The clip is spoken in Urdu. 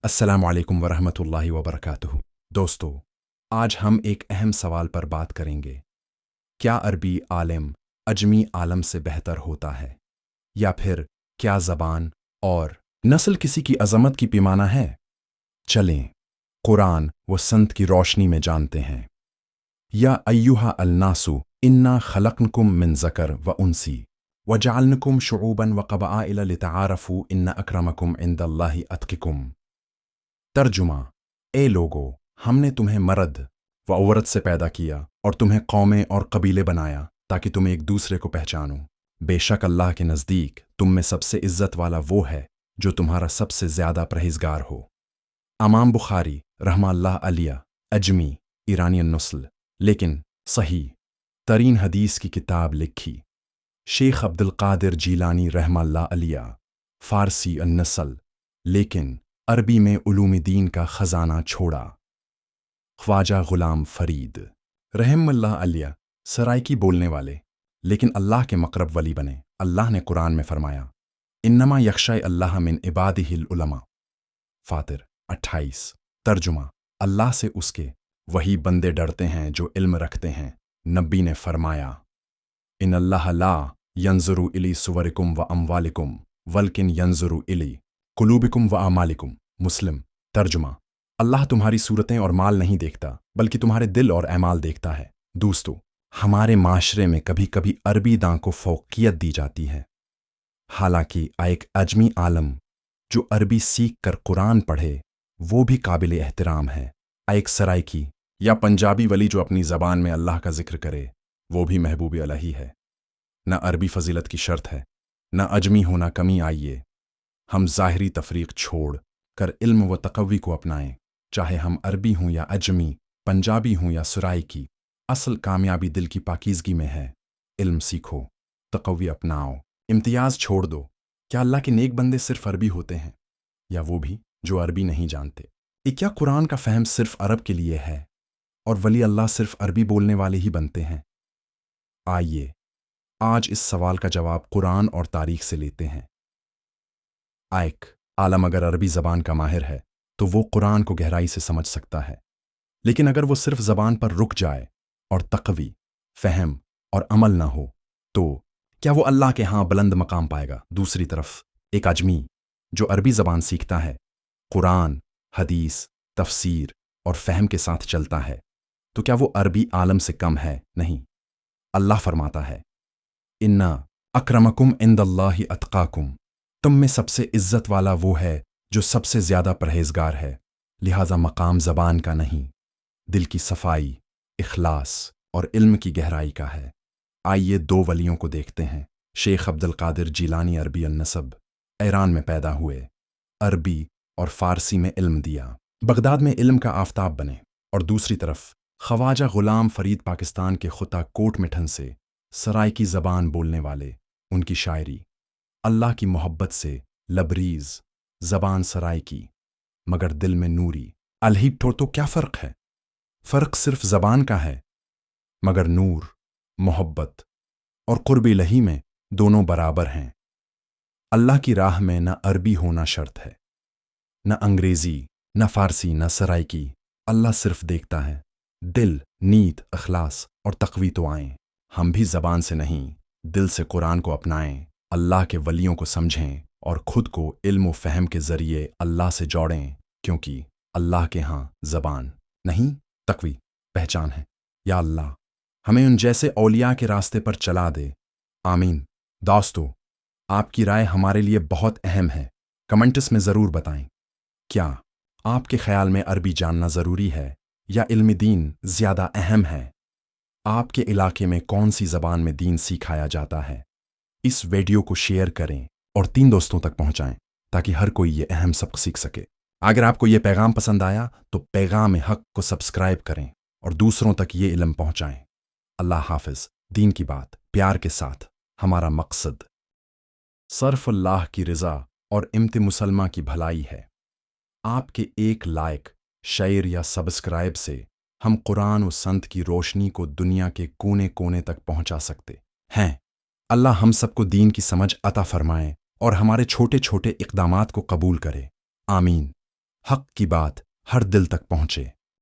السلام علیکم ورحمۃ اللہ وبرکاتہ۔ دوستو، آج ہم ایک اہم سوال پر بات کریں گے۔ کیا عربی عالم عجمی عالم سے بہتر ہوتا ہے؟ یا پھر کیا زبان اور نسل کسی کی عظمت کی پیمانہ ہے؟ چلیں قرآن و سنت کی روشنی میں جانتے ہیں۔ یا ایھا الناس انا خلقنکم من ذکر و انسی وجعلنکم شعوبا وقبائل لتعارفوا ان اکرمکم عند اللہ اتقکم۔ ترجمہ: اے لوگو، ہم نے تمہیں مرد و عورت سے پیدا کیا اور تمہیں قومیں اور قبیلے بنایا تاکہ تم ایک دوسرے کو پہچانو۔ بے شک اللہ کے نزدیک تم میں سب سے عزت والا وہ ہے جو تمہارا سب سے زیادہ پرہیزگار ہو۔ امام بخاری رحمہ اللہ علیہ عجمی ایرانی نسل لیکن صحیح ترین حدیث کی کتاب لکھی۔ شیخ عبد القادر جیلانی رحمہ اللہ علیہ فارسی النسل لیکن عربی میں علوم دین کا خزانہ چھوڑا۔ خواجہ غلام فرید رحم اللہ علیہ سرائکی بولنے والے لیکن اللہ کے مقرب ولی بنے۔ اللہ نے قرآن میں فرمایا، انما یخشى اللہ من عبادہ العلماء۔ فاطر 28۔ ترجمہ: اللہ سے اس کے وہی بندے ڈرتے ہیں جو علم رکھتے ہیں۔ نبی نے فرمایا، ان اللہ لا ينظر الی صورکم و اموالکم ولکن ينظر الی قلوبکم و اعمالکم۔ مسلم۔ ترجمہ: اللہ تمہاری صورتیں اور مال نہیں دیکھتا بلکہ تمہارے دل اور اعمال دیکھتا ہے۔ دوستو، ہمارے معاشرے میں کبھی کبھی عربی داں کو فوقیت دی جاتی ہے، حالانکہ ایک عجمی عالم جو عربی سیکھ کر قرآن پڑھے وہ بھی قابل احترام ہے۔ ایک سرائکی یا پنجابی ولی جو اپنی زبان میں اللہ کا ذکر کرے وہ بھی محبوب الہی ہے۔ نہ عربی فضیلت کی شرط ہے، نہ عجمی ہونا کمی۔ آئیے ہم ظاہری تفریق چھوڑ کر علم و تقوی کو اپنائیں۔ چاہے ہم عربی ہوں یا عجمی، پنجابی ہوں یا سرائکی، اصل کامیابی دل کی پاکیزگی میں ہے۔ علم سیکھو، تقوی اپناؤ، امتیاز چھوڑ دو۔ کیا اللہ کے نیک بندے صرف عربی ہوتے ہیں یا وہ بھی جو عربی نہیں جانتے؟ کیا قرآن کا فہم صرف عرب کے لیے ہے اور ولی اللہ صرف عربی بولنے والے ہی بنتے ہیں؟ آئیے آج اس سوال کا جواب قرآن اور تاریخ سے لیتے ہیں۔ ایک عالم اگر عربی زبان کا ماہر ہے تو وہ قرآن کو گہرائی سے سمجھ سکتا ہے، لیکن اگر وہ صرف زبان پر رک جائے اور تقوی، فہم اور عمل نہ ہو تو کیا وہ اللہ کے ہاں بلند مقام پائے گا؟ دوسری طرف ایک عجمی جو عربی زبان سیکھتا ہے، قرآن، حدیث، تفسیر اور فہم کے ساتھ چلتا ہے تو کیا وہ عربی عالم سے کم ہے؟ نہیں۔ اللہ فرماتا ہے، اِنَّ اکرمکم عند اللہ اتقاکم۔ تم میں سب سے عزت والا وہ ہے جو سب سے زیادہ پرہیزگار ہے۔ لہذا مقام زبان کا نہیں، دل کی صفائی، اخلاص اور علم کی گہرائی کا ہے۔ آئیے دو ولیوں کو دیکھتے ہیں۔ شیخ عبد القادر جیلانی عربی النسب ایران میں پیدا ہوئے، عربی اور فارسی میں علم دیا، بغداد میں علم کا آفتاب بنے۔ اور دوسری طرف خواجہ غلام فرید پاکستان کے خطہ کوٹ مٹھن سے سرائکی زبان بولنے والے۔ ان کی شاعری اللہ کی محبت سے لبریز، زبان سرائکی مگر دل میں نوری۔ الہی ٹھو تو کیا فرق ہے؟ فرق صرف زبان کا ہے، مگر نور، محبت اور قرب الہی میں دونوں برابر ہیں۔ اللہ کی راہ میں نہ عربی ہونا شرط ہے، نہ انگریزی، نہ فارسی، نہ سرائکی۔ اللہ صرف دیکھتا ہے دل، نیت، اخلاص اور تقوی۔ تو آئیں ہم بھی زبان سے نہیں، دل سے قرآن کو اپنائیں، اللہ کے ولیوں کو سمجھیں اور خود کو علم و فہم کے ذریعے اللہ سے جوڑیں، کیونکہ اللہ کے ہاں زبان نہیں، تقوی پہچان ہے۔ یا اللہ ہمیں ان جیسے اولیاء کے راستے پر چلا دے، آمین۔ دوستو، آپ کی رائے ہمارے لیے بہت اہم ہے۔ کمنٹس میں ضرور بتائیں، کیا آپ کے خیال میں عربی جاننا ضروری ہے یا علم دین زیادہ اہم ہے؟ آپ کے علاقے میں کون سی زبان میں دین سکھایا جاتا ہے؟ اس ویڈیو کو شیئر کریں اور 3 دوستوں تک پہنچائیں تاکہ ہر کوئی یہ اہم سبق سیکھ سکے۔ اگر آپ کو یہ پیغام پسند آیا تو پیغام حق کو سبسکرائب کریں اور دوسروں تک یہ علم پہنچائیں۔ اللہ حافظ۔ دین کی بات پیار کے ساتھ۔ ہمارا مقصد صرف اللہ کی رضا اور امت مسلمہ کی بھلائی ہے۔ آپ کے ایک لائک، شیئر یا سبسکرائب سے ہم قرآن و سنت کی روشنی کو دنیا کے کونے کونے تک پہنچا سکتے ہیں۔ اللہ ہم سب کو دین کی سمجھ عطا فرمائے اور ہمارے چھوٹے چھوٹے اقدامات کو قبول کرے، آمین۔ حق کی بات ہر دل تک پہنچے۔